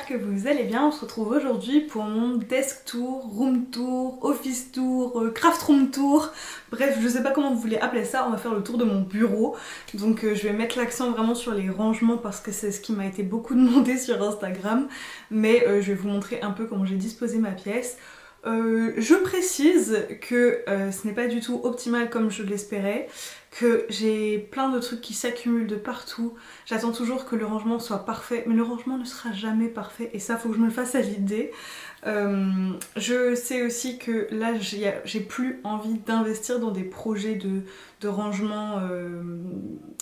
que vous allez bien. On se retrouve aujourd'hui pour mon desk tour, room tour, office tour, craft room tour. Bref, je sais pas comment vous voulez appeler ça, on va faire le tour de mon bureau. Donc je vais mettre l'accent vraiment sur les rangements parce que c'est ce qui m'a été beaucoup demandé sur Instagram. Mais je vais vous montrer un peu comment j'ai disposé ma pièce. Je précise que ce n'est pas du tout optimal comme je l'espérais, que j'ai plein de trucs qui s'accumulent de partout. J'attends toujours que le rangement soit parfait, mais le rangement ne sera jamais parfait et ça faut que je me le fasse à l'idée. Je sais aussi que là j'ai plus envie d'investir dans des projets de rangement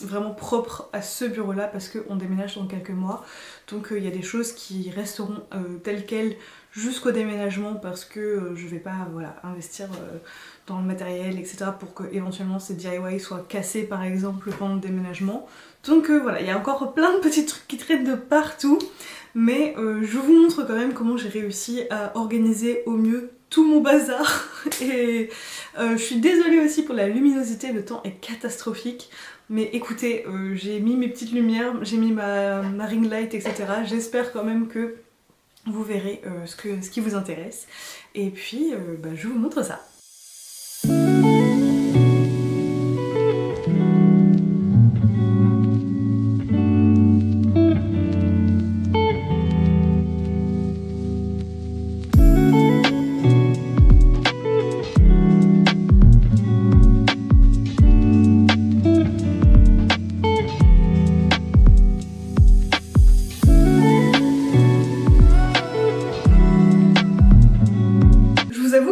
vraiment propres à ce bureau là parce qu'on déménage dans quelques mois. Donc il y a des choses qui resteront telles quelles jusqu'au déménagement parce que je vais pas investir dans le matériel etc pour que éventuellement ces DIY soient cassés par exemple pendant le déménagement. Donc voilà, il y a encore plein de petits trucs qui traînent de partout, mais je vous montre quand même comment j'ai réussi à organiser au mieux tout mon bazar. Et je suis désolée aussi pour la luminosité, le temps est catastrophique. Mais écoutez, j'ai mis mes petites lumières, j'ai mis ma ring light etc. J'espère quand même que vous verrez ce qui vous intéresse. Et puis je vous montre ça.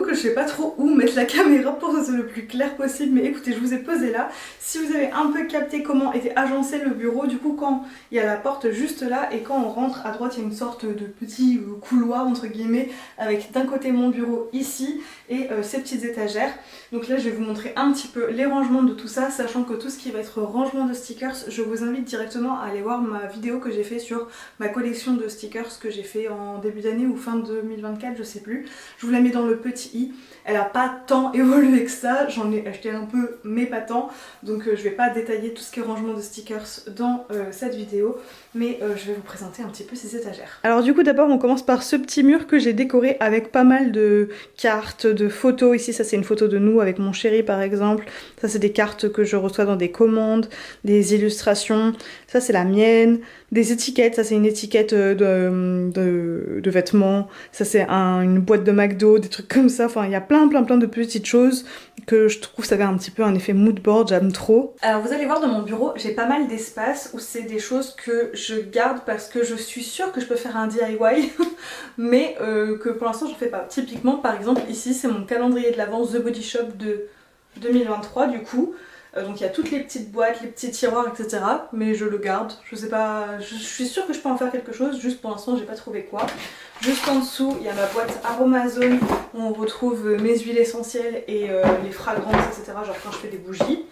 Je sais pas trop où mettre la caméra pour que ce soit le plus clair possible, mais écoutez, je vous ai posé là. Si vous avez un peu capté comment était agencé le bureau, du coup quand il y a la porte juste là et quand on rentre à droite il y a une sorte de petit couloir entre guillemets avec d'un côté mon bureau ici et ces petites étagères. Donc là je vais vous montrer un petit peu les rangements de tout ça, sachant que tout ce qui va être rangement de stickers, je vous invite directement à aller voir ma vidéo que j'ai fait sur ma collection de stickers que j'ai fait en début d'année ou fin 2024, je sais plus. Je vous la mets dans le petit i. Elle a pas tant évolué que ça, j'en ai acheté un peu mais pas tant, donc je vais pas détailler tout ce qui est rangement de stickers dans cette vidéo, mais je vais vous présenter un petit peu ces étagères. Alors du coup d'abord on commence par ce petit mur que j'ai décoré avec pas mal de cartes, de photos. Ici ça c'est une photo de nous avec mon chéri par exemple, ça c'est des cartes que je reçois dans des commandes, des illustrations, ça c'est la mienne, des étiquettes, ça c'est une étiquette de vêtements, ça c'est une boîte de McDo, des trucs comme ça, enfin il y a plein de petites choses que je trouve ça fait un petit peu un effet mood board, j'aime trop. Alors vous allez voir dans mon bureau, j'ai pas mal d'espace où c'est des choses que je garde parce que je suis sûre que je peux faire un DIY mais que pour l'instant je fais pas. Typiquement par exemple ici c'est mon calendrier de l'avance The Body Shop de 2023 du coup. Donc il y a toutes les petites boîtes, les petits tiroirs, etc. Mais je le garde, je sais pas, je suis sûre que je peux en faire quelque chose, juste pour l'instant j'ai pas trouvé quoi. Juste en dessous, il y a ma boîte Aromazone où on retrouve mes huiles essentielles et les fragrances, etc. Genre quand je fais des bougies.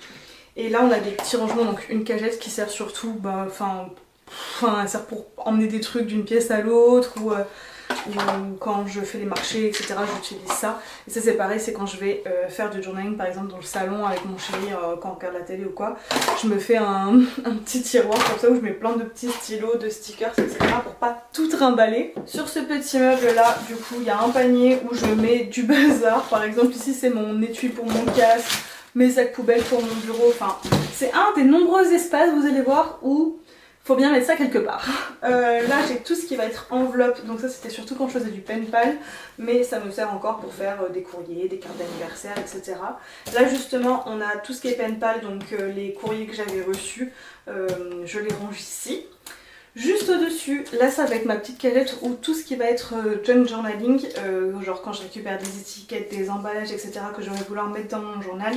Et là on a des petits rangements, donc une cagette qui sert surtout, elle sert pour emmener des trucs d'une pièce à l'autre ou quand je fais les marchés etc j'utilise ça. Et ça c'est pareil, c'est quand je vais faire du journaling par exemple dans le salon avec mon chéri quand on regarde la télé ou quoi, je me fais un petit tiroir comme ça où je mets plein de petits stylos, de stickers etc pour pas tout trimballer. Sur ce petit meuble là du coup il y a un panier où je mets du bazar, par exemple ici c'est mon étui pour mon casque, mes sacs poubelles pour mon bureau, enfin c'est un des nombreux espaces vous allez voir où faut bien mettre ça quelque part. Là j'ai tout ce qui va être enveloppe, donc ça c'était surtout quand je faisais du pen pal, mais ça me sert encore pour faire des courriers, des cartes d'anniversaire, etc. Là justement on a tout ce qui est pen pal, donc les courriers que j'avais reçus, je les range ici. Juste au-dessus, là ça va être ma petite cagette où tout ce qui va être junk journaling, genre quand je récupère des étiquettes, des emballages, etc. que je vais vouloir mettre dans mon journal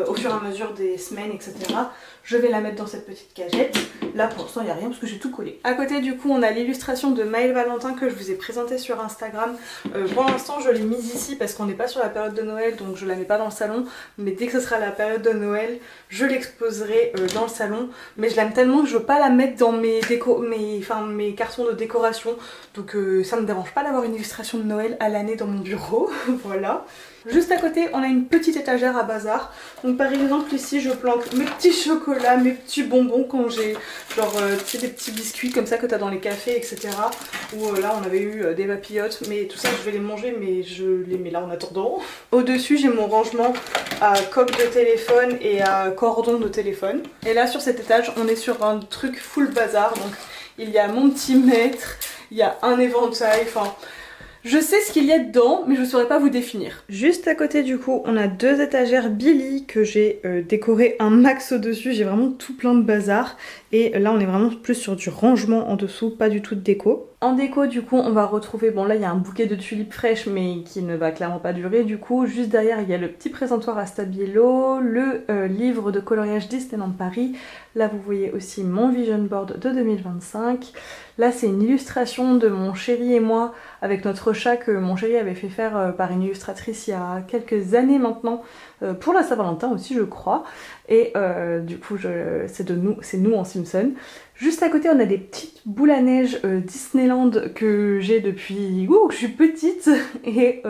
au fur et à mesure des semaines, etc. Je vais la mettre dans cette petite cagette. Là pour l'instant il n'y a rien parce que j'ai tout collé. À côté du coup on a l'illustration de Maëlle Valentin que je vous ai présentée sur Instagram. Pour l'instant je l'ai mise ici parce qu'on n'est pas sur la période de Noël, donc je la mets pas dans le salon. Mais dès que ce sera la période de Noël, je l'exposerai dans le salon. Mais je l'aime tellement que je veux pas la mettre dans mes cartons de décoration. Donc ça me dérange pas d'avoir une illustration de Noël à l'année dans mon bureau. Voilà. Juste à côté, on a une petite étagère à bazar. Donc par exemple ici, je planque mes petits chocolats, mes petits bonbons quand j'ai genre tu sais, des petits biscuits comme ça que t'as dans les cafés, etc. Ou là on avait eu des papillotes, mais tout ça je vais les manger, mais je les mets là en attendant. Au-dessus, j'ai mon rangement à coque de téléphone et à cordon de téléphone. Et là sur cet étage, on est sur un truc full bazar. Donc il y a mon petit mètre, il y a un éventail, enfin... Je sais ce qu'il y a dedans, mais je ne saurais pas vous définir. Juste à côté du coup, on a deux étagères Billy que j'ai décoré un max au-dessus. J'ai vraiment tout plein de bazar. Et là, on est vraiment plus sur du rangement en dessous, pas du tout de déco. En déco, du coup, on va retrouver... Bon, là, il y a un bouquet de tulipes fraîches, mais qui ne va clairement pas durer. Du coup, juste derrière, il y a le petit présentoir à Stabilo, le livre de coloriage Disneyland Paris. Là, vous voyez aussi mon vision board de 2025. Là, c'est une illustration de mon chéri et moi avec notre chat que mon chéri avait fait faire par une illustratrice il y a quelques années maintenant, pour la Saint-Valentin aussi, je crois. Et du coup, c'est nous en Simpson. Juste à côté, on a des petites boules à neige Disneyland que j'ai depuis que je suis petite. Et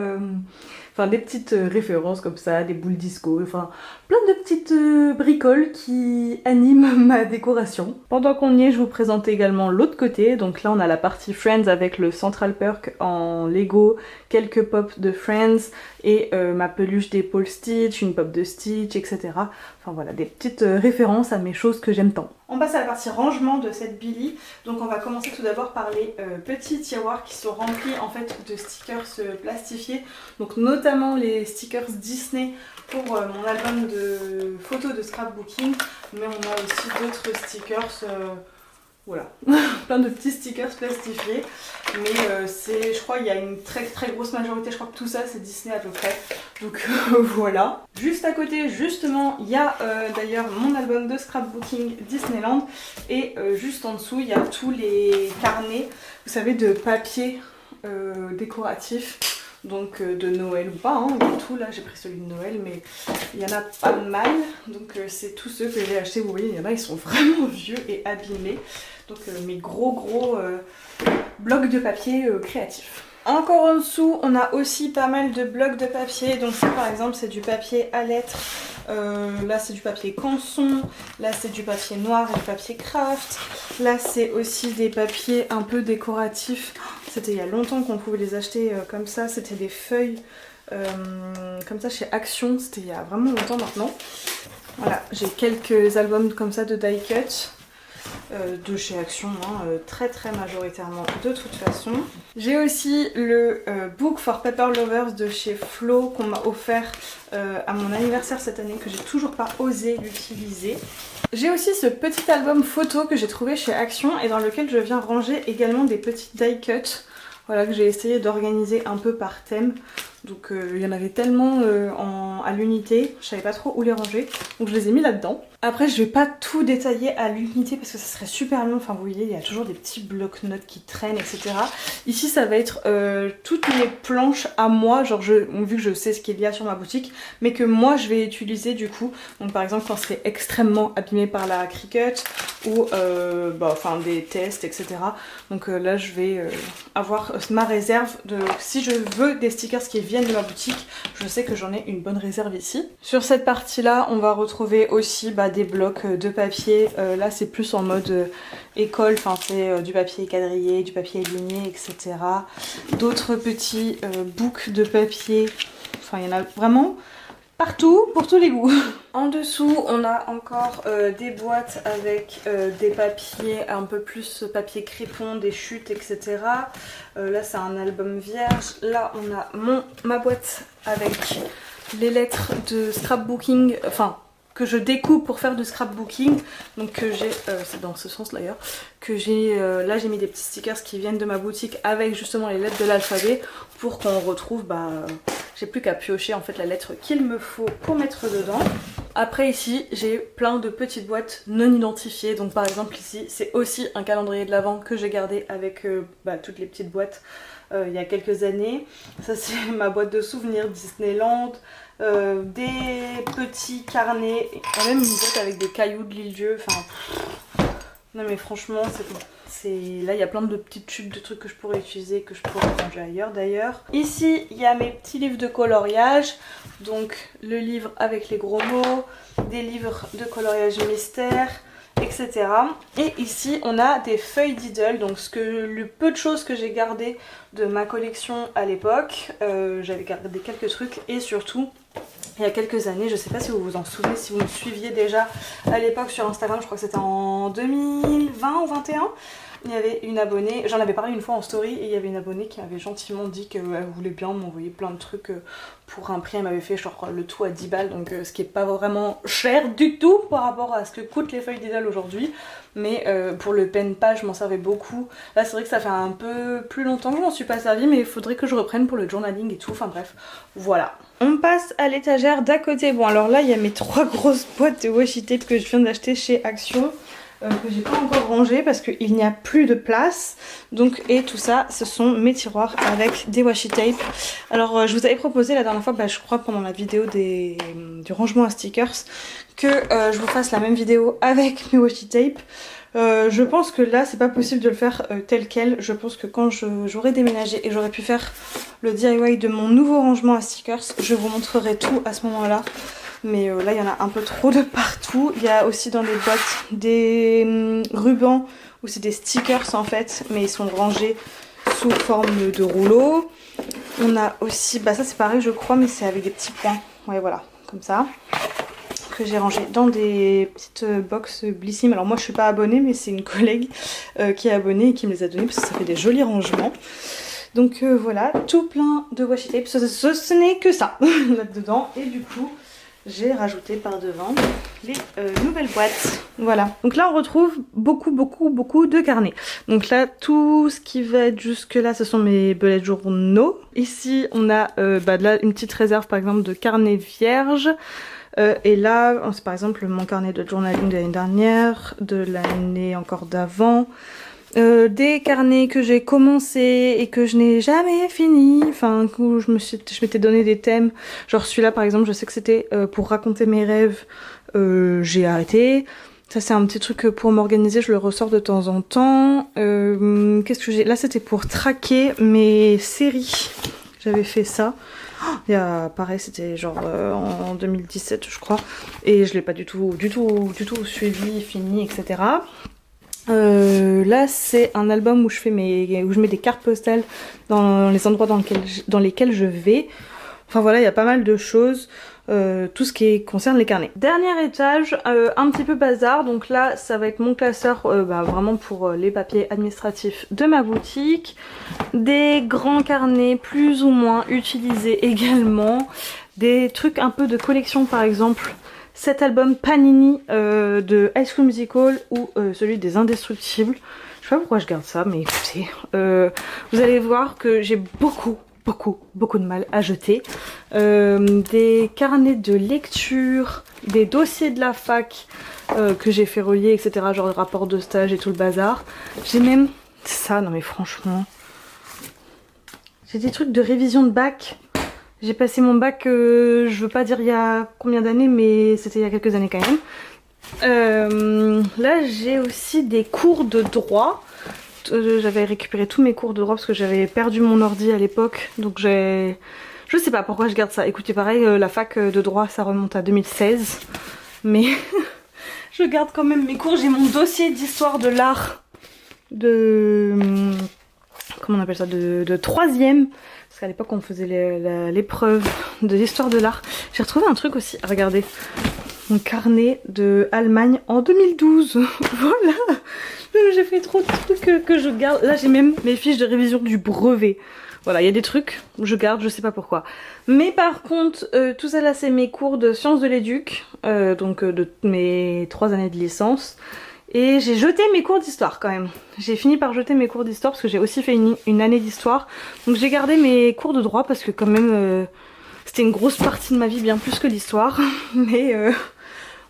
enfin, des petites références comme ça, des boules disco, enfin plein de petites bricoles qui animent ma décoration. Pendant qu'on y est, je vous présente également l'autre côté. Donc là, on a la partie Friends avec le Central Perk en Lego, quelques pops de Friends et ma peluche des Paul Stitch, une pop de Stitch, etc. Enfin voilà, des petites références à mes choses que j'aime tant. On passe à la partie rangement de cette Billy. Donc on va commencer tout d'abord par les petits tiroirs qui sont remplis en fait de stickers plastifiés. Donc notamment les stickers Disney pour mon album de photos de scrapbooking. Mais on a aussi d'autres stickers, voilà, plein de petits stickers plastifiés. Mais je crois qu'il y a une très grosse majorité, je crois que tout ça c'est Disney à peu près. Donc voilà. Juste à côté, justement, il y a d'ailleurs mon album de scrapbooking Disneyland. Et juste en dessous, il y a tous les carnets, vous savez, de papier décoratif. Donc de Noël ou pas, hein, il y a tout là, j'ai pris celui de Noël, mais il y en a pas mal. Donc c'est tous ceux que j'ai achetés, vous voyez, il y en a, ils sont vraiment vieux et abîmés. Donc mes gros blocs de papier créatifs. Encore en dessous, on a aussi pas mal de blocs de papier. Donc ça par exemple, c'est du papier à lettres. Là c'est du papier canson, là c'est du papier noir et du papier craft. Là c'est aussi des papiers un peu décoratifs. C'était il y a longtemps qu'on pouvait les acheter comme ça. C'était des feuilles comme ça chez Action. C'était il y a vraiment longtemps maintenant. Voilà, j'ai quelques albums comme ça de die cut. De chez Action, hein, très majoritairement de toute façon. J'ai aussi le Book for Paper Lovers de chez Flo qu'on m'a offert à mon anniversaire cette année, que j'ai toujours pas osé l'utiliser. J'ai aussi ce petit album photo que j'ai trouvé chez Action et dans lequel je viens ranger également des petites die cuts, voilà, que j'ai essayé d'organiser un peu par thème. Donc il y en avait tellement à l'unité, je savais pas trop où les ranger, donc je les ai mis là-dedans. Après je vais pas tout détailler à l'unité parce que ça serait super long, enfin vous voyez il y a toujours des petits blocs-notes qui traînent, etc. Ici ça va être toutes mes planches à moi, genre vu que je sais ce qu'il y a sur ma boutique, mais que moi je vais utiliser du coup. Donc par exemple quand c'est extrêmement abîmé par la Cricut ou enfin des tests, etc. Donc là je vais avoir ma réserve de si je veux des stickers qui viennent de ma boutique, je sais que j'en ai une bonne réserve ici. Sur cette partie là on va retrouver aussi des blocs de papier. Là c'est plus en mode école, enfin c'est du papier quadrillé, du papier aligné, etc. D'autres petits boucs de papier, enfin il y en a vraiment partout pour tous les goûts. En dessous on a encore des boîtes avec des papiers un peu plus papier crépon, des chutes, etc. Là c'est un album vierge. Là on a ma boîte avec les lettres de scrapbooking, enfin que je découpe pour faire du scrapbooking, donc que j'ai, c'est dans ce sens d'ailleurs, que j'ai, là j'ai mis des petits stickers qui viennent de ma boutique avec justement les lettres de l'alphabet pour qu'on retrouve, j'ai plus qu'à piocher en fait la lettre qu'il me faut pour mettre dedans. Après ici j'ai plein de petites boîtes non identifiées, donc par exemple ici c'est aussi un calendrier de l'Avent que j'ai gardé avec toutes les petites boîtes il y a quelques années. Ça c'est ma boîte de souvenirs Disneyland. Des petits carnets, et même une boîte avec des cailloux de l'île Dieu, enfin non mais franchement Là il y a plein de petites tubes de trucs que je pourrais utiliser, que je pourrais ranger ailleurs d'ailleurs. Ici il y a mes petits livres de coloriage, donc le livre avec les gros mots, des livres de coloriage mystère, etc. Et ici on a des feuilles Diddle, donc le peu de choses que j'ai gardé de ma collection à l'époque. J'avais gardé quelques trucs et surtout il y a quelques années, je sais pas si vous vous en souvenez, si vous me suiviez déjà à l'époque sur Instagram, je crois que c'était en 2020 ou 2021. Il y avait une abonnée, j'en avais parlé une fois en story, et il y avait une abonnée qui avait gentiment dit qu'elle voulait bien m'envoyer plein de trucs pour un prix. Elle m'avait fait genre le tout à 10 balles, donc ce qui est pas vraiment cher du tout par rapport à ce que coûtent les feuilles Diddle aujourd'hui. Mais pour le pen pal, je m'en servais beaucoup. Là c'est vrai que ça fait un peu plus longtemps que je m'en suis pas servi, mais il faudrait que je reprenne pour le journaling et tout, enfin bref, voilà. On passe à l'étagère d'à côté. Bon alors là il y a mes 3 grosses boîtes de washi tape que je viens d'acheter chez Action. Que j'ai pas encore rangé parce qu'il n'y a plus de place. Donc, et tout ça, ce sont mes tiroirs avec des washi tape. Alors je vous avais proposé la dernière fois, je crois pendant la vidéo du rangement à stickers, que je vous fasse la même vidéo avec mes washi tape. Je pense que là c'est pas possible de le faire tel quel. Je pense que quand j'aurai déménagé et j'aurai pu faire le DIY de mon nouveau rangement à stickers, je vous montrerai tout à ce moment là. Mais là il y en a un peu trop de partout. Il y a aussi dans les boîtes des rubans où c'est des stickers en fait, mais ils sont rangés sous forme de rouleau. On a aussi, ça c'est pareil je crois, mais c'est avec des petits points. Ouais voilà, comme ça. Que j'ai rangé dans des petites box Blissim. Alors moi je suis pas abonnée, mais c'est une collègue qui est abonnée et qui me les a données parce que ça fait des jolis rangements. Donc voilà, tout plein de washi tape. Ce n'est que ça là-dedans. Et du coup j'ai rajouté par devant les nouvelles boîtes. Voilà. Donc là on retrouve beaucoup de carnets. Donc là tout ce qui va être jusque là ce sont mes bullet journaux. Ici on a là une petite réserve par exemple de carnets vierges. Et là c'est par exemple mon carnet de journaling de l'année dernière, de l'année encore d'avant. Des carnets que j'ai commencé et que je n'ai jamais fini, enfin où je m'étais donné des thèmes, genre celui-là par exemple je sais que c'était pour raconter mes rêves, j'ai arrêté. Ça c'est un petit truc pour m'organiser, je le ressors de temps en temps. Qu'est-ce que j'ai, là c'était pour traquer mes séries, j'avais fait ça. Il y a, pareil c'était genre en 2017 je crois, et je l'ai pas du tout suivi, fini, etc. Là c'est un album où je mets des cartes postales dans les endroits dans lesquels je vais. Enfin voilà, il y a pas mal de choses, tout ce qui concerne les carnets. Dernier étage, un petit peu bazar, donc là ça va être mon classeur vraiment pour les papiers administratifs de ma boutique. Des grands carnets plus ou moins utilisés également. Des trucs un peu de collection par exemple. Cet album Panini de High School Musical ou celui des Indestructibles. Je sais pas pourquoi je garde ça, mais écoutez, vous allez voir que j'ai beaucoup de mal à jeter. Des carnets de lecture, des dossiers de la fac que j'ai fait relier, etc. Genre le rapport de stage et tout le bazar. J'ai même ça, non mais franchement. J'ai des trucs de révision de bac. J'ai passé mon bac, je veux pas dire il y a combien d'années, mais c'était il y a quelques années quand même. Là j'ai aussi des cours de droit. J'avais récupéré tous mes cours de droit parce que j'avais perdu mon ordi à l'époque. Donc je sais pas pourquoi je garde ça. Écoutez pareil, la fac de droit ça remonte à 2016. Mais je garde quand même mes cours. J'ai mon dossier d'histoire de l'art comment on appelle ça, de 3e. Parce qu'à l'époque on faisait l'épreuve de l'histoire de l'art. J'ai retrouvé un truc aussi, regardez. Mon carnet de Allemagne en 2012. Voilà. J'ai fait trop de trucs que je garde. Là j'ai même mes fiches de révision du brevet. Voilà, il y a des trucs que je garde, je sais pas pourquoi. Mais par contre, tout ça là c'est mes cours de sciences de l'éduc. Donc de mes 3 années de licence. Et j'ai jeté mes cours d'histoire quand même. J'ai fini par jeter mes cours d'histoire parce que j'ai aussi fait une année d'histoire. Donc j'ai gardé mes cours de droit parce que quand même c'était une grosse partie de ma vie, bien plus que l'histoire. Mais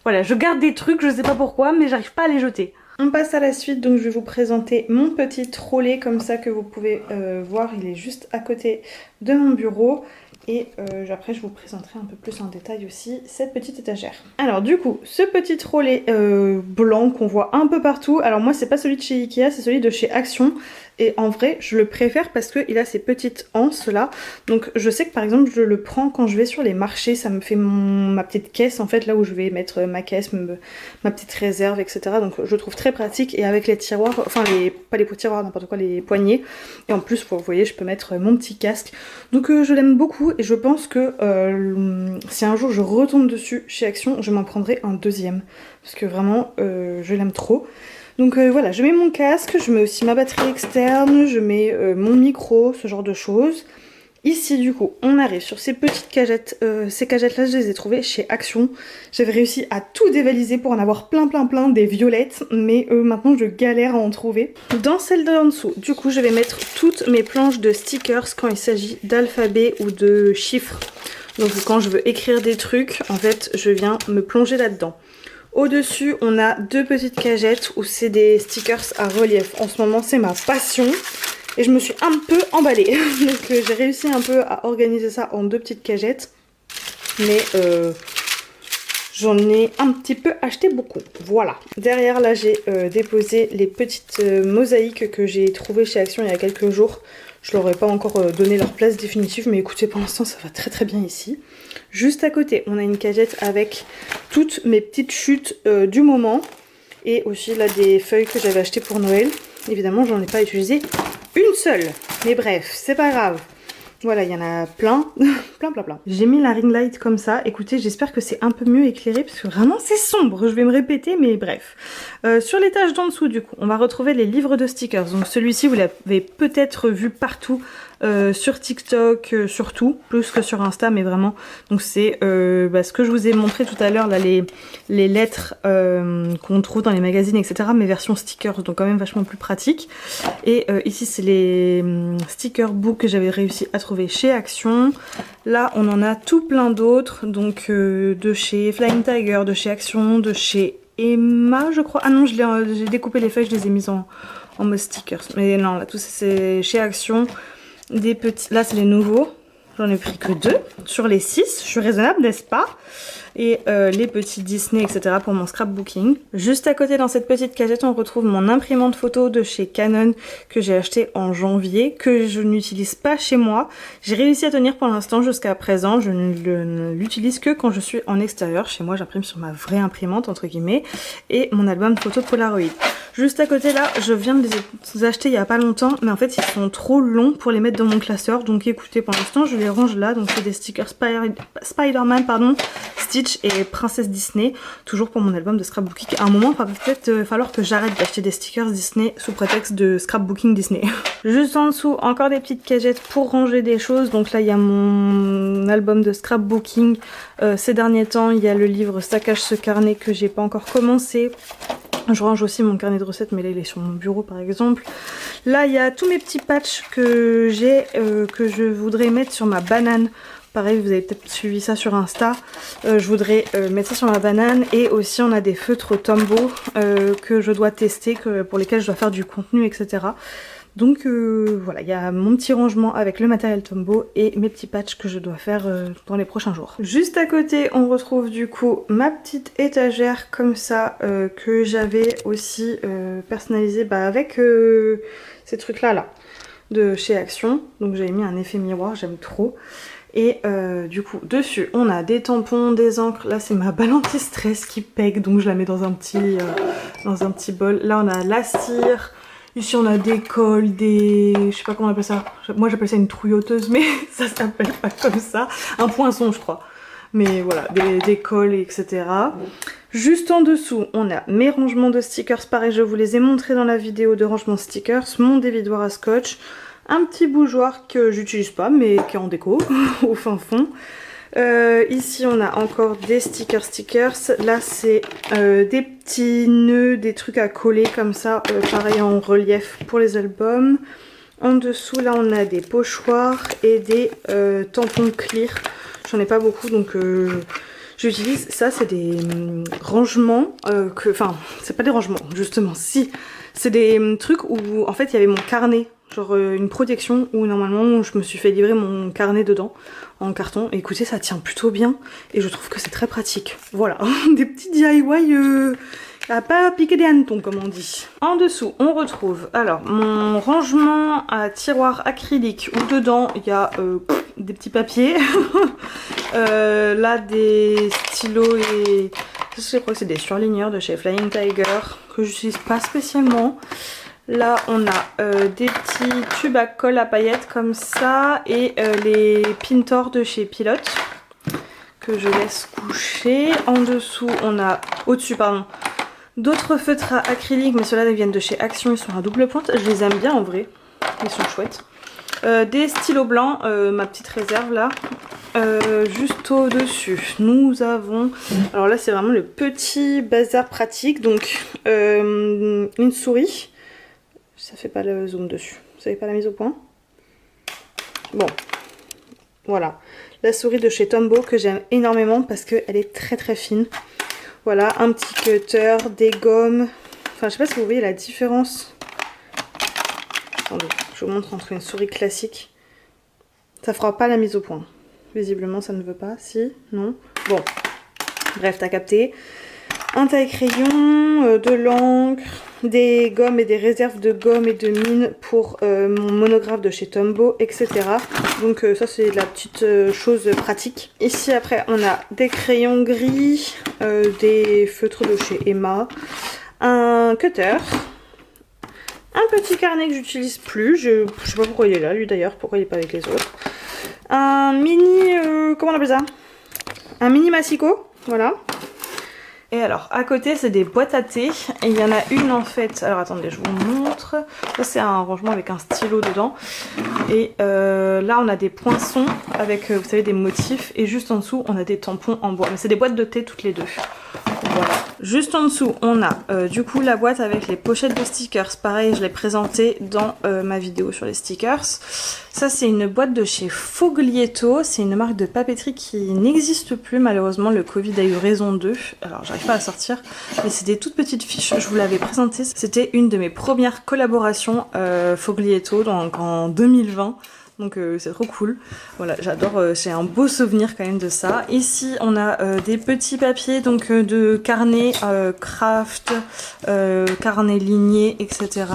voilà, je garde des trucs, je sais pas pourquoi, mais j'arrive pas à les jeter. On passe à la suite, donc je vais vous présenter mon petit trolley comme ça que vous pouvez voir, il est juste à côté de mon bureau. Et après je vous présenterai un peu plus en détail aussi cette petite étagère. Alors du coup, ce petit trolley blanc qu'on voit un peu partout. Alors moi c'est pas celui de chez Ikea, c'est celui de chez Action. Et en vrai je le préfère parce qu'il a ces petites anses là. Donc je sais que par exemple je le prends quand je vais sur les marchés. Ça me fait ma petite caisse en fait, là où je vais mettre ma caisse, ma petite réserve, etc. Donc je le trouve très pratique. Et avec les tiroirs, enfin pas les tiroirs, n'importe quoi, les poignées. Et en plus vous voyez je peux mettre mon petit casque. Donc je l'aime beaucoup. Et je pense que si un jour je retombe dessus chez Action, je m'en prendrai un deuxième. Parce que vraiment, je l'aime trop. Donc voilà, je mets mon casque, je mets aussi ma batterie externe, je mets mon micro, ce genre de choses. Ici du coup, on arrive sur ces petites cagettes. Ces cagettes-là, je les ai trouvées chez Action. J'avais réussi à tout dévaliser pour en avoir plein, des violettes. Mais maintenant, je galère à en trouver. Dans celle d'en dessous, du coup, je vais mettre toutes mes planches de stickers quand il s'agit d'alphabet ou de chiffres. Donc quand je veux écrire des trucs, en fait, je viens me plonger là-dedans. Au-dessus, on a deux petites cagettes où c'est des stickers à relief. En ce moment, c'est ma passion. Et je me suis un peu emballée. Donc j'ai réussi un peu à organiser ça en deux petites cagettes. Mais j'en ai un petit peu acheté beaucoup. Voilà. Derrière là j'ai déposé les petites mosaïques que j'ai trouvées chez Action il y a quelques jours. Je leur ai pas encore donné leur place définitive. Mais écoutez, pour l'instant ça va très bien ici. Juste à côté on a une cagette avec toutes mes petites chutes du moment. Et aussi là des feuilles que j'avais achetées pour Noël. Évidemment j'en ai pas utilisé une seule, mais bref, c'est pas grave. Voilà, il y en a plein, plein. J'ai mis la ring light comme ça. Écoutez, j'espère que c'est un peu mieux éclairé parce que vraiment c'est sombre. Je vais me répéter, mais bref. Sur l'étage d'en dessous, du coup, on va retrouver les livres de stickers. Donc celui-ci, vous l'avez peut-être vu partout. Sur TikTok surtout, plus que sur Insta, mais vraiment. Donc c'est ce que je vous ai montré tout à l'heure, là, les lettres qu'on trouve dans les magazines, etc. Mais version stickers, donc quand même vachement plus pratique. Et ici c'est les sticker books que j'avais réussi à trouver chez Action. Là on en a tout plein d'autres, donc de chez Flying Tiger, de chez Action, de chez Emma je crois. Ah non, j'ai découpé les feuilles, je les ai mises en mode stickers. Mais non, là tout c'est chez Action. Des petits, là c'est les nouveaux, j'en ai pris que 2 sur les 6, je suis raisonnable n'est-ce pas? Et les petits Disney, etc. pour mon scrapbooking. Juste à côté dans cette petite cagette on retrouve mon imprimante photo de chez Canon que j'ai acheté en janvier, que je n'utilise pas chez moi. J'ai réussi à tenir pour l'instant jusqu'à présent, je ne l'utilise que quand je suis en extérieur. Chez moi j'imprime sur ma vraie imprimante entre guillemets. Et mon album de photos Polaroid. Juste à côté là, je viens de les acheter il y a pas longtemps, mais en fait ils sont trop longs pour les mettre dans mon classeur. Donc écoutez, pour l'instant je les range là. Donc c'est des stickers Spider-Man, pardon, Stitch et Princesse Disney, toujours pour mon album de scrapbooking. À un moment, il va peut-être falloir que j'arrête d'acheter des stickers Disney sous prétexte de scrapbooking Disney. Juste en dessous, encore des petites cagettes pour ranger des choses. Donc là, il y a mon album de scrapbooking. Ces derniers temps, il y a le livre Saccage ce carnet que j'ai pas encore commencé. Je range aussi mon carnet de recettes, mais là il est sur mon bureau par exemple. Là il y a tous mes petits patchs que j'ai, que je voudrais mettre sur ma banane. Pareil, vous avez peut-être suivi ça sur Insta. Je voudrais mettre ça sur ma banane. Et aussi on a des feutres Tombow que je dois tester, pour lesquels je dois faire du contenu, etc. Donc voilà, il y a mon petit rangement avec le matériel Tombow et mes petits patchs que je dois faire dans les prochains jours. Juste à côté, on retrouve du coup ma petite étagère comme ça que j'avais aussi personnalisée avec ces trucs là de chez Action. Donc j'avais mis un effet miroir, j'aime trop. Et du coup dessus on a des tampons, des encres. Là c'est ma balle anti-stress qui pègue, donc je la mets dans un petit bol. Là on a la cire. Ici on a des cols, je sais pas comment on appelle ça. Moi j'appelle ça une trouilloteuse, mais ça s'appelle pas comme ça. Un poinçon je crois. Mais voilà, des cols, etc. Juste en dessous, on a mes rangements de stickers. Pareil, je vous les ai montrés dans la vidéo de rangement stickers. Mon dévidoir à scotch. Un petit bougeoir que j'utilise pas, mais qui est en déco, au fin fond. Ici on a encore des stickers. Là c'est des petits nœuds, des trucs à coller comme ça, pareil en relief pour les albums. En dessous là on a des pochoirs et des tampons clear. J'en ai pas beaucoup donc j'utilise ça. C'est des rangements enfin c'est pas des rangements justement, si c'est des trucs où en fait il y avait mon carnet. genre une protection où normalement je me suis fait livrer mon carnet dedans en carton. Et écoutez, ça tient plutôt bien et je trouve que c'est très pratique. Voilà, des petits DIY à pas piquer des hannetons comme on dit. En dessous, on retrouve alors mon rangement à tiroir acrylique où dedans il y a des petits papiers. Là, des stylos et je crois que c'est des surligneurs de chez Flying Tiger que j'utilise pas spécialement. Là, on a des petits tubes à colle à paillettes comme ça et les Pintor de chez Pilote que je laisse coucher. En dessous, on a au-dessus, pardon, d'autres feutres à acrylique, mais ceux-là viennent de chez Action, ils sont à double pointe. Je les aime bien en vrai, ils sont chouettes. Des stylos blancs, ma petite réserve là. Juste au-dessus, nous avons... Alors là, c'est vraiment le petit bazar pratique. Donc, une souris. Ça fait pas le zoom dessus. Vous savez pas la mise au point? Bon, voilà. La souris de chez Tombow que j'aime énormément parce qu'elle est très très fine. Voilà, un petit cutter, des gommes. Enfin, je sais pas si vous voyez la différence. Attendez, je vous montre entre une souris classique. Ça fera pas la mise au point. Visiblement, ça ne veut pas. Si, non. Bon, bref, t'as capté. Un taille-crayon, de l'encre, des gommes et des réserves de gommes et de mine pour mon monographe de chez Tombow, etc. Donc ça, c'est la petite chose pratique. Ici, après, on a des crayons gris, des feutres de chez Emma, un cutter, un petit carnet que j'utilise plus. Je sais pas pourquoi il est là, lui d'ailleurs, pourquoi il n'est pas avec les autres. Un mini... comment on appelle ça? Un mini massicot, voilà. Et alors, à côté, c'est des boîtes à thé. Et il y en a une, en fait... Alors, attendez, je vous montre. Ça, c'est un rangement avec un stylo dedans. Et là, on a des poinçons avec, vous savez, des motifs. Et juste en dessous, on a des tampons en bois. Mais c'est des boîtes de thé toutes les deux. Voilà. Juste en dessous, on a du coup la boîte avec les pochettes de stickers. Pareil, je l'ai présenté dans ma vidéo sur les stickers. Ça, c'est une boîte de chez Foglietto. C'est une marque de papeterie qui n'existe plus. Malheureusement, le Covid a eu raison d'eux. Alors, j'arrive pas à sortir. Mais c'est des toutes petites fiches. Je vous l'avais présenté. C'était une de mes premières collaborations Foglietto donc en 2020. Donc c'est trop cool. Voilà, j'adore, j'ai un beau souvenir quand même de ça. Ici on a des petits papiers donc de carnet craft, carnet ligné, etc.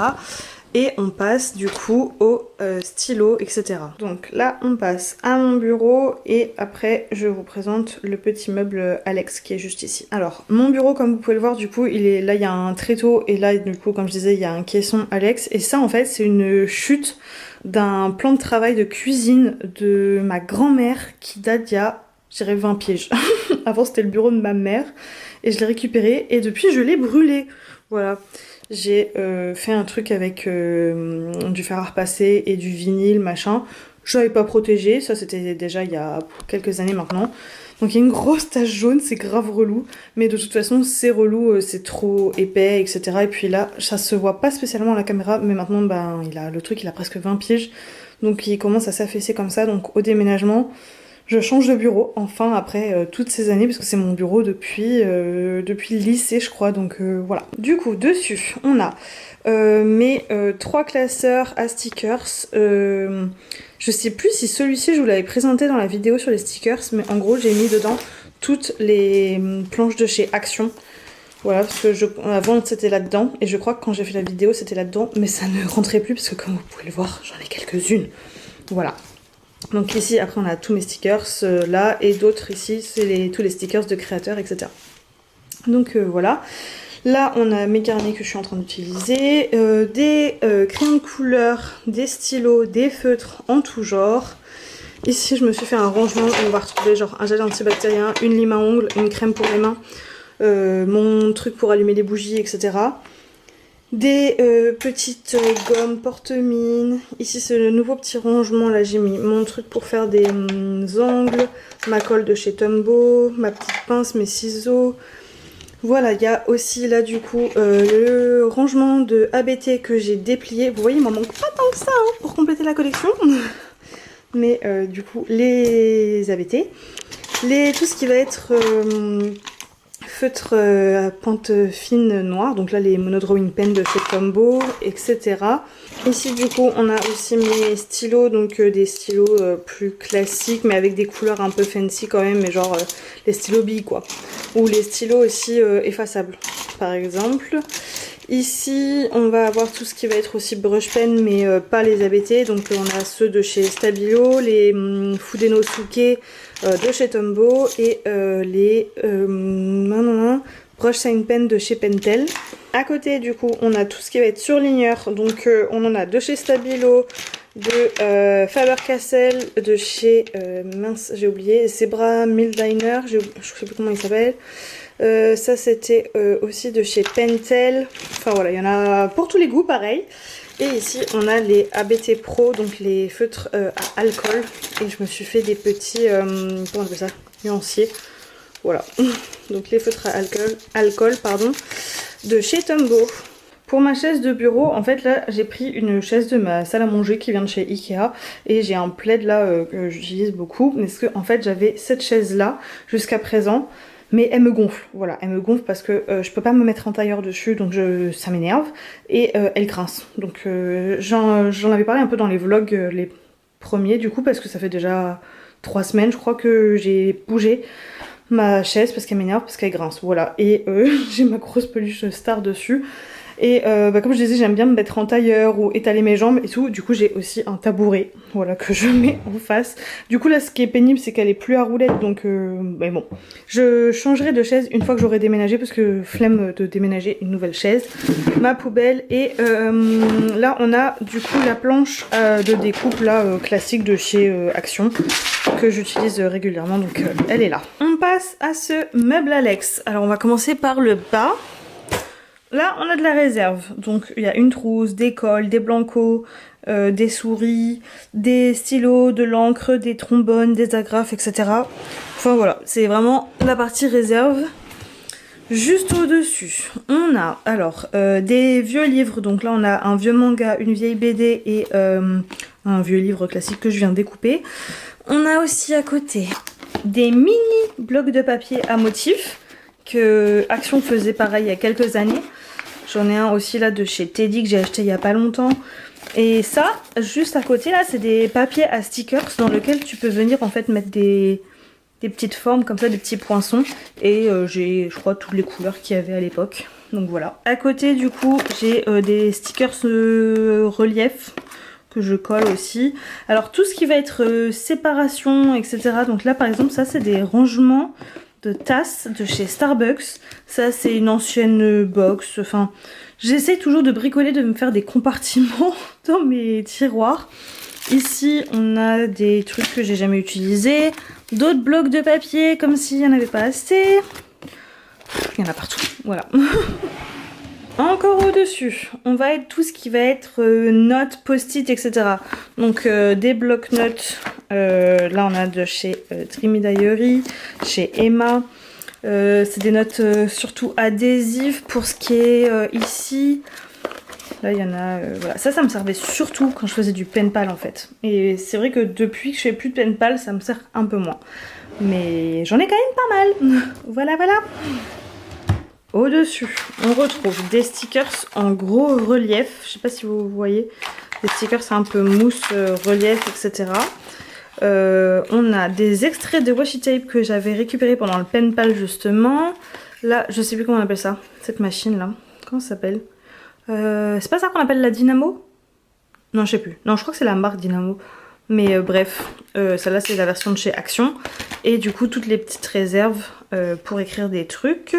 Et on passe du coup au stylo, etc. Donc là on passe à mon bureau et après je vous présente le petit meuble Alex qui est juste ici. Alors mon bureau, comme vous pouvez le voir, du coup il est là, il y a un tréteau et là du coup comme je disais il y a un caisson Alex. Et ça en fait c'est une chute d'un plan de travail de cuisine de ma grand-mère qui date d'il y a, je dirais, 20 piges. Avant c'était le bureau de ma mère et je l'ai récupéré et depuis je l'ai brûlé. Voilà, j'ai fait un truc avec du fer à repasser et du vinyle machin. Je l'avais pas protégé, ça c'était déjà il y a quelques années maintenant. Donc il y a une grosse tache jaune, c'est grave relou. Mais de toute façon c'est relou, c'est trop épais, etc. Et puis là, ça se voit pas spécialement à la caméra, mais maintenant ben, le truc il a presque 20 piges. Donc il commence à s'affaisser comme ça. Donc au déménagement, je change de bureau, enfin après toutes ces années, parce que c'est mon bureau depuis le lycée je crois. Donc voilà. Du coup dessus, on a mes 3 classeurs à stickers. Je sais plus si celui-ci je vous l'avais présenté dans la vidéo sur les stickers, mais en gros j'ai mis dedans toutes les planches de chez Action. Voilà, parce que avant c'était là-dedans, et je crois que quand j'ai fait la vidéo c'était là-dedans, mais ça ne rentrait plus parce que comme vous pouvez le voir, j'en ai quelques-unes. Voilà. Donc ici après on a tous mes stickers là, et d'autres ici c'est tous les stickers de créateurs, etc. Donc voilà. Là, on a mes carnets que je suis en train d'utiliser, des crayons de couleur, des stylos, des feutres en tout genre. Ici, je me suis fait un rangement où on va retrouver genre un gel antibactérien, une lime à ongles, une crème pour les mains, mon truc pour allumer les bougies, etc. Des petites gommes porte-mine. Ici, c'est le nouveau petit rangement. Là, j'ai mis mon truc pour faire des ongles, ma colle de chez Tombow, ma petite pince, mes ciseaux. Voilà, il y a aussi là du coup le rangement de ABT que j'ai déplié. Vous voyez, il m'en manque pas tant que ça hein, pour compléter la collection. Mais du coup, les ABT. Tout ce qui va être feutres à pointe fine noire, donc là les monodrawing pen de chez Tombow, etc. Ici du coup on a aussi mes stylos, donc des stylos plus classiques mais avec des couleurs un peu fancy quand même, mais genre les stylos billes quoi. Ou les stylos aussi effaçables par exemple. Ici on va avoir tout ce qui va être aussi brush pen mais pas les ABT, donc on a ceux de chez Stabilo, les Fudenosuke de chez Tombow et les brush sign pen de chez Pentel. À côté du coup on a tout ce qui va être surligneur, donc on en a de chez Stabilo, de Faber-Castell, de chez mince j'ai oublié, Zebra Mildliner, je sais plus comment il s'appelle. Ça c'était aussi de chez Pentel, enfin voilà, il y en a pour tous les goûts pareil. Et ici on a les ABT Pro, donc les feutres à alcool, et je me suis fait des petits, comment on appelle ça, nuanciers, voilà, donc les feutres à alcool pardon, de chez Tombow. Pour ma chaise de bureau, en fait là j'ai pris une chaise de ma salle à manger qui vient de chez Ikea, et j'ai un plaid là que j'utilise beaucoup, parce que en fait j'avais cette chaise là jusqu'à présent. Mais elle me gonfle, voilà, elle me gonfle parce que je peux pas me mettre en tailleur dessus, donc ça m'énerve, et elle grince. Donc j'en avais parlé un peu dans les vlogs, les premiers du coup, parce que ça fait déjà 3 semaines je crois que j'ai bougé ma chaise parce qu'elle m'énerve, parce qu'elle grince, voilà. Et j'ai ma grosse peluche Star dessus. Et comme je disais, j'aime bien me mettre en tailleur ou étaler mes jambes et tout. Du coup, j'ai aussi un tabouret, voilà, que je mets en face. Du coup, là, ce qui est pénible, c'est qu'elle est plus à roulette. Donc, mais bon. Je changerai de chaise une fois que j'aurai déménagé, parce que flemme de déménager une nouvelle chaise. Ma poubelle. Et là, on a du coup la planche de découpe, là, classique de chez Action, que j'utilise régulièrement. Donc, elle est là. On passe à ce meuble Alex. Alors, on va commencer par le bas. Là, on a de la réserve, donc il y a une trousse, des cols, des blancos, des souris, des stylos, de l'encre, des trombones, des agrafes, etc. Enfin voilà, c'est vraiment la partie réserve. Juste au-dessus, on a alors des vieux livres, donc là on a un vieux manga, une vieille BD et un vieux livre classique que je viens de découper. On a aussi à côté des mini blocs de papier à motifs, que Action faisait pareil il y a quelques années. J'en ai un aussi là de chez Teddy que j'ai acheté il y a pas longtemps. Et ça, juste à côté là, c'est des papiers à stickers dans lesquels tu peux venir en fait mettre des petites formes comme ça, des petits poinçons. Et j'ai, je crois, toutes les couleurs qu'il y avait à l'époque. Donc voilà. À côté du coup, j'ai des stickers relief que je colle aussi. Alors tout ce qui va être séparation, etc. Donc là par exemple, ça c'est des rangements de tasses de chez Starbucks. Ça c'est une ancienne box. Enfin, j'essaie toujours de bricoler, de me faire des compartiments dans mes tiroirs. Ici on a des trucs que j'ai jamais utilisés, d'autres blocs de papier comme s'il n'y en avait pas assez. Il y en a partout, voilà. Encore au-dessus, on va être tout ce qui va être notes, post-it, etc. Donc des blocs-notes, là on a de chez Dreamy Diary, chez Emma. C'est des notes surtout adhésives pour ce qui est ici. Là il y en a, voilà. Ça me servait surtout quand je faisais du pen pal en fait. Et c'est vrai que depuis que je fais plus de pen pal, ça me sert un peu moins. Mais j'en ai quand même pas mal. Voilà, voilà. Au-dessus, on retrouve des stickers en gros relief. Je sais pas si vous voyez. Des stickers un peu mousse, relief, etc. On a des extraits de washi tape que j'avais récupéré pendant le pen pal justement. Là, je sais plus comment on appelle ça. Cette machine là. Comment ça s'appelle? C'est pas ça qu'on appelle la Dynamo? Non, je sais plus. Non, je crois que c'est la marque Dynamo. Mais bref, celle-là c'est la version de chez Action. Et du coup toutes les petites réserves pour écrire des trucs.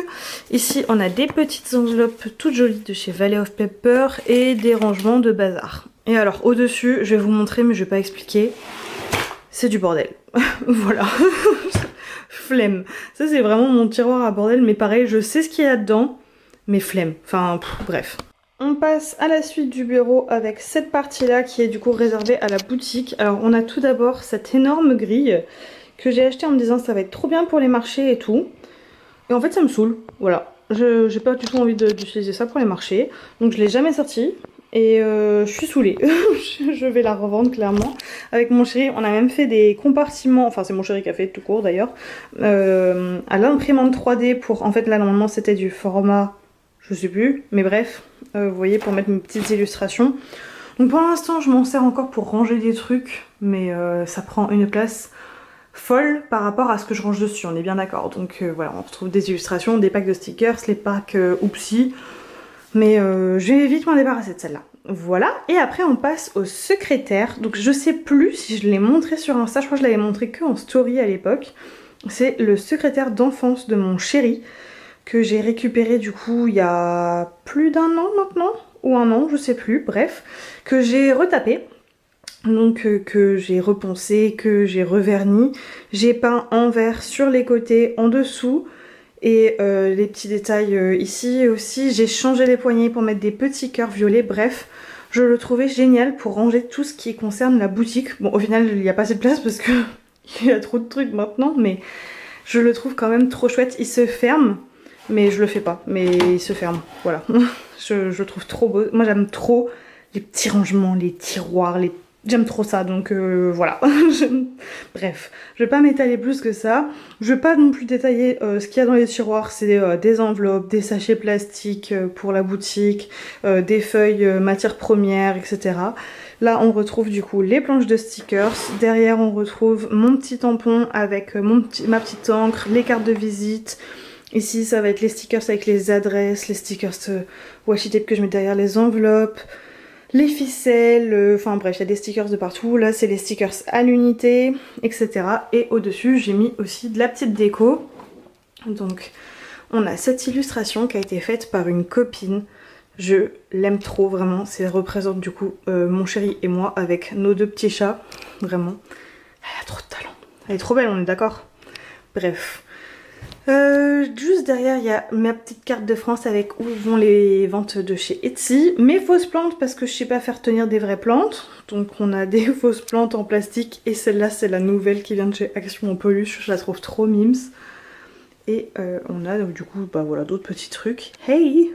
Ici on a des petites enveloppes toutes jolies de chez Valley of Pepper et des rangements de bazar. Et alors au-dessus, je vais vous montrer mais je vais pas expliquer. C'est du bordel. Voilà. Flemme. Ça c'est vraiment mon tiroir à bordel, mais pareil, je sais ce qu'il y a dedans, mais flemme. Enfin bref. On passe à la suite du bureau avec cette partie-là qui est du coup réservée à la boutique. Alors on a tout d'abord cette énorme grille que j'ai achetée en me disant ça va être trop bien pour les marchés et tout. Et en fait ça me saoule, voilà. J'ai pas du tout envie d'utiliser ça pour les marchés. Donc je l'ai jamais sortie et je suis saoulée. Je vais la revendre clairement. avec mon chéri. On a même fait des compartiments, enfin c'est mon chéri qui a fait tout court d'ailleurs, à l'imprimante 3D pour, en fait là normalement c'était du format, je sais plus, mais bref, vous voyez, pour mettre mes petites illustrations. Donc pour l'instant je m'en sers encore pour ranger des trucs, mais ça prend une place folle par rapport à ce que je range dessus, on est bien d'accord. Donc voilà, on retrouve des illustrations, des packs de stickers, les packs Oupsi, mais je vais vite m'en débarrasser de celle-là. Voilà, et après on passe au secrétaire. Donc je sais plus si je l'ai montré sur Insta, je crois que je l'avais montré que en story à l'époque. C'est le secrétaire d'enfance de mon chéri, que j'ai récupéré du coup il y a plus d'un an maintenant, ou un an, je sais plus, bref, que j'ai retapé. Donc que j'ai reponcé, que j'ai reverni, j'ai peint en vert sur les côtés, en dessous, et les petits détails ici aussi. J'ai changé les poignées pour mettre des petits cœurs violets, bref, je le trouvais génial pour ranger tout ce qui concerne la boutique. Bon, au final il n'y a pas assez de place parce que il y a trop de trucs maintenant, mais je le trouve quand même trop chouette. Il se ferme, mais je le fais pas, mais il se ferme, voilà. je le trouve trop beau, moi j'aime trop les petits rangements, les tiroirs, j'aime trop ça, donc voilà. Bref, je vais pas m'étaler plus que ça. Je vais pas non plus détailler ce qu'il y a dans les tiroirs. C'est des enveloppes, des sachets plastiques pour la boutique, des feuilles matières premières, etc. Là, on retrouve du coup les planches de stickers. Derrière, on retrouve mon petit tampon avec ma petite encre, les cartes de visite. Ici, ça va être les stickers avec les adresses, les stickers washi tape que je mets derrière les enveloppes. Les ficelles, enfin bref, il y a des stickers de partout. Là, c'est les stickers à l'unité, etc. Et au-dessus, j'ai mis aussi de la petite déco. Donc, on a cette illustration qui a été faite par une copine. Je l'aime trop, vraiment. Ça représente du coup mon chéri et moi avec nos deux petits chats. Vraiment, elle a trop de talent. Elle est trop belle, on est d'accord? Bref. Juste derrière il y a ma petite carte de France avec où vont les ventes de chez Etsy. Mes fausses plantes parce que je sais pas faire tenir des vraies plantes. Donc on a des fausses plantes en plastique et celle-là c'est la nouvelle qui vient de chez Action en Peluche. Je la trouve trop mimes. Et on a du coup bah voilà d'autres petits trucs. Hey!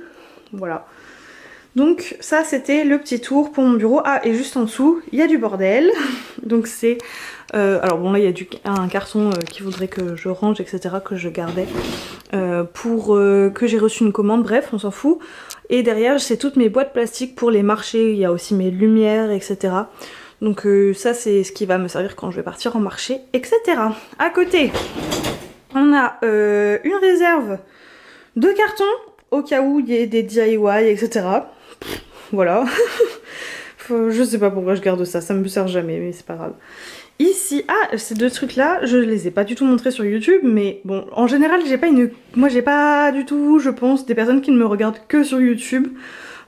Voilà. Donc ça c'était le petit tour pour mon bureau. Ah et juste en dessous il y a du bordel. Donc c'est... alors bon là il y a un carton qui voudrait que je range etc, que je gardais pour que j'ai reçu une commande, bref on s'en fout. Et derrière c'est toutes mes boîtes plastiques pour les marchés, il y a aussi mes lumières etc. Donc ça c'est ce qui va me servir quand je vais partir en marché etc. À côté on a une réserve de cartons au cas où il y ait des DIY etc. Voilà. Je sais pas pourquoi je garde ça, ça me sert jamais mais c'est pas grave. Ici, ah, ces deux trucs là, je les ai pas du tout montrés sur YouTube, mais bon, en général, moi j'ai pas du tout, je pense, des personnes qui ne me regardent que sur YouTube.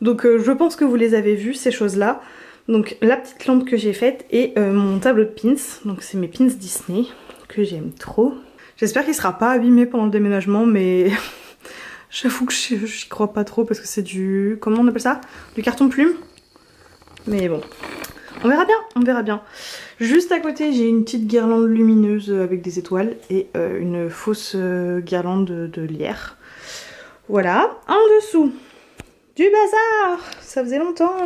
Donc je pense que vous les avez vus, ces choses-là. Donc la petite lampe que j'ai faite et mon tableau de pins. Donc c'est mes pins Disney, que j'aime trop. J'espère qu'il sera pas abîmé pendant le déménagement, mais j'avoue que j'y crois pas trop parce que c'est du... Comment on appelle ça? Du carton plume. Mais bon... On verra bien, on verra bien. Juste à côté, j'ai une petite guirlande lumineuse avec des étoiles et une fausse guirlande de lierre. Voilà. En dessous, du bazar. Ça faisait longtemps.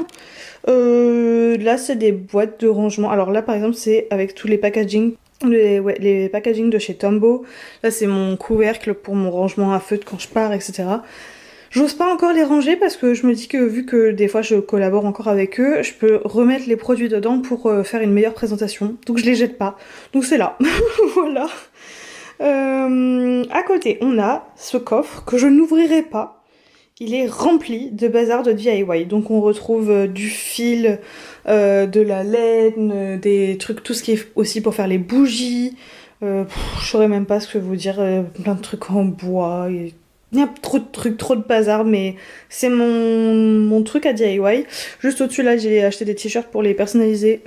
Là, c'est des boîtes de rangement. Alors là, par exemple, c'est avec tous les packaging. Les packaging de chez Tombow. Là, c'est mon couvercle pour mon rangement à feutre quand je pars, etc. J'ose pas encore les ranger parce que je me dis que vu que des fois je collabore encore avec eux, je peux remettre les produits dedans pour faire une meilleure présentation. Donc je les jette pas. Donc c'est là. Voilà. À côté, on a ce coffre que je n'ouvrirai pas. Il est rempli de bazar de DIY. Donc on retrouve du fil, de la laine, des trucs, tout ce qui est aussi pour faire les bougies. Je saurais même pas ce que vous dire. Plein de trucs en bois et... Il y a trop de trucs, trop de bazar, mais c'est mon truc à DIY. Juste au-dessus, là, j'ai acheté des t-shirts pour les personnaliser.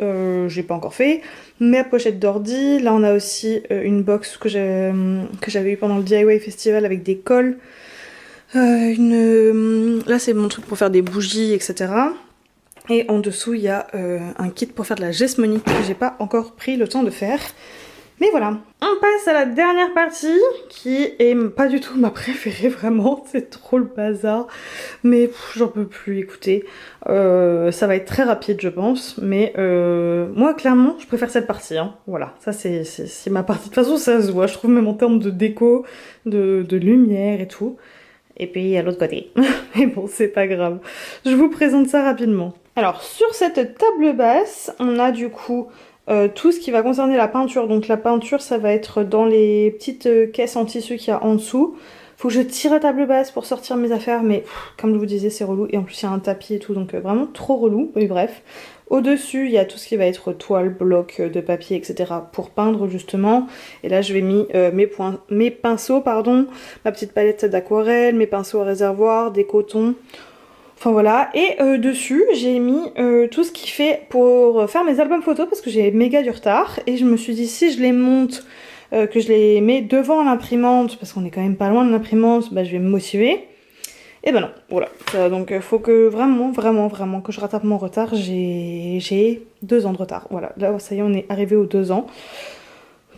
J'ai pas encore fait. Ma pochette d'ordi. Là, on a aussi une box que j'avais eu pendant le DIY festival avec des cols. Là, c'est mon truc pour faire des bougies, etc. Et en dessous, il y a un kit pour faire de la gesmonique que j'ai pas encore pris le temps de faire. Mais voilà, on passe à la dernière partie qui est pas du tout ma préférée vraiment, c'est trop le bazar. Mais j'en peux plus, écoutez. Ça va être très rapide je pense, mais moi clairement je préfère cette partie. Hein. Voilà, ça c'est ma partie. De toute façon ça se voit, je trouve même en termes de déco, de lumière et tout. Et puis à l'autre côté. Mais bon, c'est pas grave. Je vous présente ça rapidement. Alors, sur cette table basse, on a du coup tout ce qui va concerner la peinture. Donc la peinture, ça va être dans les petites caisses en tissu qu'il y a en dessous. Faut que je tire la table basse pour sortir mes affaires, mais comme je vous disais, c'est relou. Et en plus, il y a un tapis et tout, donc vraiment trop relou. Oui, bref. Au-dessus, il y a tout ce qui va être toile, bloc de papier, etc. pour peindre justement. Et là, je vais mis mes pinceaux, pardon, ma petite palette d'aquarelle, mes pinceaux à réservoir, des cotons. Enfin voilà. Et dessus, j'ai mis tout ce qui fait pour faire mes albums photos parce que j'ai méga du retard. Et je me suis dit, si je les monte, que je les mets devant l'imprimante, parce qu'on est quand même pas loin de l'imprimante, bah, je vais me motiver. Et ben non, voilà. Donc faut que vraiment que je rattrape mon retard. J'ai 2 ans de retard. Voilà, là ça y est, on est arrivé aux 2 ans.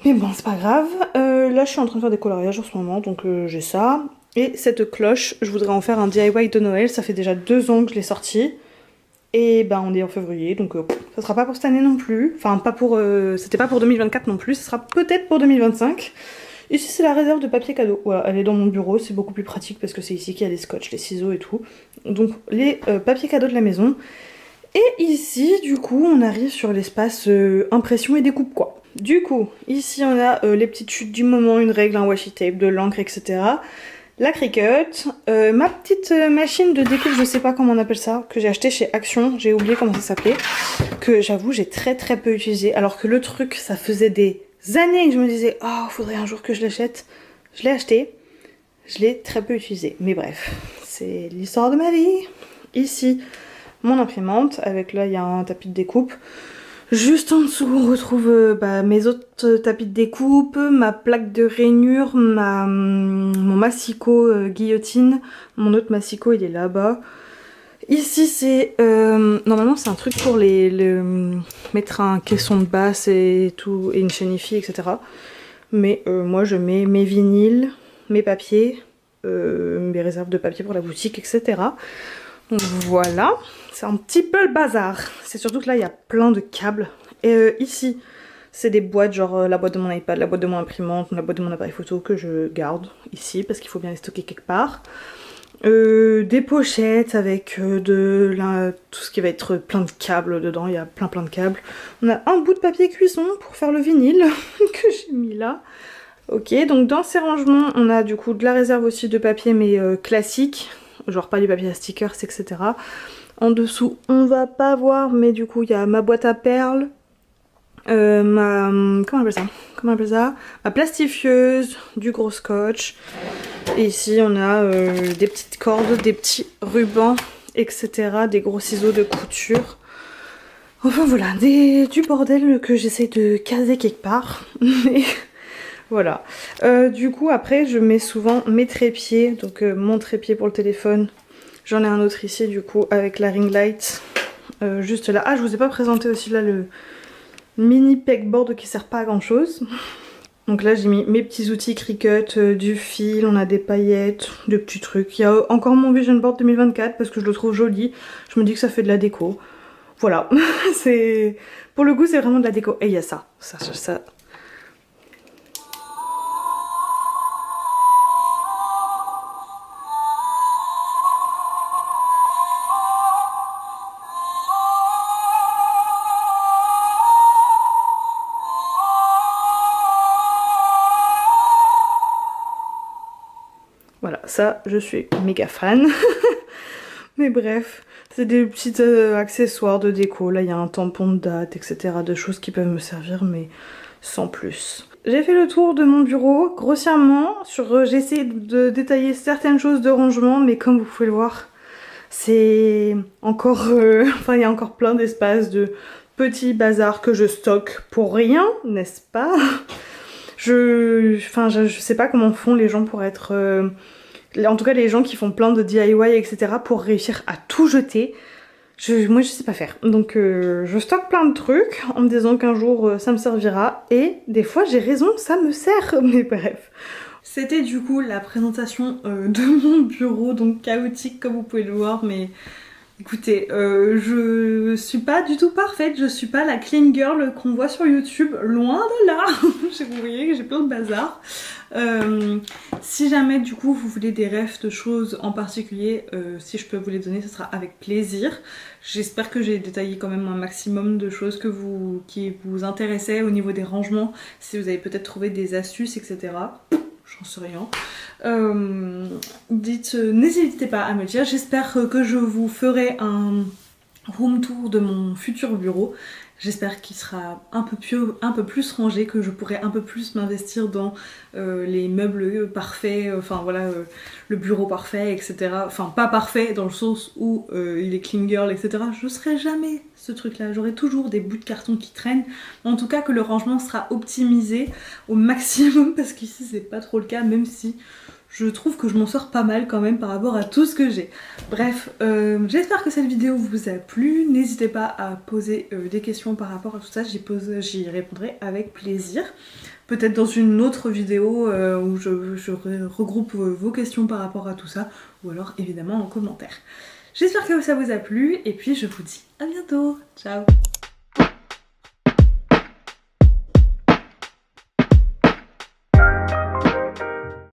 Mais bon, c'est pas grave. Là je suis en train de faire des coloriages en ce moment, donc j'ai ça. Et cette cloche, je voudrais en faire un DIY de Noël. Ça fait déjà 2 ans que je l'ai sortie. Et ben on est en février, donc ça sera pas pour cette année non plus. Enfin pas pour... c'était pas pour 2024 non plus, ce sera peut-être pour 2025. Ici c'est la réserve de papier cadeau, voilà, elle est dans mon bureau, c'est beaucoup plus pratique parce que c'est ici qu'il y a les scotch, les ciseaux et tout. Donc les papiers cadeaux de la maison. Et ici du coup on arrive sur l'espace impression et découpe quoi. Du coup ici on a les petites chutes du moment, une règle, un washi tape, de l'encre, etc. La Cricut, ma petite machine de découpe, je sais pas comment on appelle ça, que j'ai acheté chez Action, j'ai oublié comment ça s'appelait, que j'avoue j'ai très peu utilisé, alors que le truc ça faisait des années que je me disais oh faudrait un jour que je l'achète. Je l'ai acheté, je l'ai très peu utilisé, mais bref, c'est l'histoire de ma vie. Ici mon imprimante, avec là il y a un tapis de découpe. Juste en dessous on retrouve mes autres tapis de découpe, ma plaque de rainure, mon massicot guillotine, mon autre massicot il est là-bas. Ici c'est normalement c'est un truc pour mettre un caisson de basse et tout, et une chenille, etc. Mais moi je mets mes vinyles, mes papiers, mes réserves de papier pour la boutique, etc. Donc voilà, c'est un petit peu le bazar. C'est surtout que là il y a plein de câbles. Et ici c'est des boîtes, genre la boîte de mon iPad, la boîte de mon imprimante, la boîte de mon appareil photo que je garde ici parce qu'il faut bien les stocker quelque part. Des pochettes avec tout ce qui va être plein de câbles dedans, il y a plein de câbles. On a un bout de papier cuisson pour faire le vinyle que j'ai mis là. Ok, donc dans ces rangements on a du coup de la réserve aussi de papier mais classique, genre pas du papier à stickers, etc. En dessous on va pas voir, mais du coup il y a ma boîte à perles, comment on appelle ça, ma plastifieuse, du gros scotch. Et ici on a des petites cordes, des petits rubans, etc. Des gros ciseaux de couture. Enfin voilà, du bordel que j'essaie de caser quelque part. Mais voilà. Du coup après je mets souvent mes trépieds. Donc mon trépied pour le téléphone. J'en ai un autre ici du coup avec la ring light. Juste là. Ah, je vous ai pas présenté aussi là le mini pegboard qui sert pas à grand chose. Donc là j'ai mis mes petits outils Cricut, du fil, on a des paillettes, des petits trucs. Il y a encore mon vision board 2024 parce que je le trouve joli. Je me dis que ça fait de la déco. Voilà, c'est pour le coup c'est vraiment de la déco. Et il y a ça. Voilà, ça je suis méga fan. Mais bref, c'est des petits accessoires de déco. Là il y a un tampon de date, etc. De choses qui peuvent me servir, mais sans plus. J'ai fait le tour de mon bureau grossièrement. J'ai essayé de détailler certaines choses de rangement, mais comme vous pouvez le voir, c'est encore... enfin il y a encore plein d'espace de petits bazars que je stocke pour rien, n'est-ce pas? Je sais pas comment font les gens pour être... en tout cas les gens qui font plein de DIY, etc. pour réussir à tout jeter. Moi je sais pas faire. Donc je stocke plein de trucs en me disant qu'un jour ça me servira. Et des fois j'ai raison, ça me sert. Mais bref. C'était du coup la présentation de mon bureau, donc chaotique comme vous pouvez le voir, mais écoutez, je suis pas du tout parfaite, je suis pas la clean girl qu'on voit sur YouTube, loin de là. Vous voyez que j'ai plein de bazar. Si jamais du coup vous voulez des refs de choses en particulier, si je peux vous les donner, ce sera avec plaisir. J'espère que j'ai détaillé quand même un maximum de choses qui vous intéressaient au niveau des rangements, si vous avez peut-être trouvé des astuces, etc. J'en sais rien. N'hésitez pas à me dire. J'espère que je vous ferai un room tour de mon futur bureau. J'espère qu'il sera un peu plus rangé, que je pourrai un peu plus m'investir dans les meubles parfaits, enfin voilà, le bureau parfait, etc. Enfin pas parfait dans le sens où il est clean girl, etc. Je serai jamais ce truc là, j'aurai toujours des bouts de carton qui traînent. En tout cas que le rangement sera optimisé au maximum, parce qu'ici c'est pas trop le cas, même si je trouve que je m'en sors pas mal quand même par rapport à tout ce que j'ai. Bref, j'espère que cette vidéo vous a plu. N'hésitez pas à poser des questions par rapport à tout ça, j'y répondrai avec plaisir. Peut-être dans une autre vidéo où je regroupe vos questions par rapport à tout ça, ou alors évidemment en commentaire. J'espère que ça vous a plu, et puis je vous dis à bientôt. Ciao!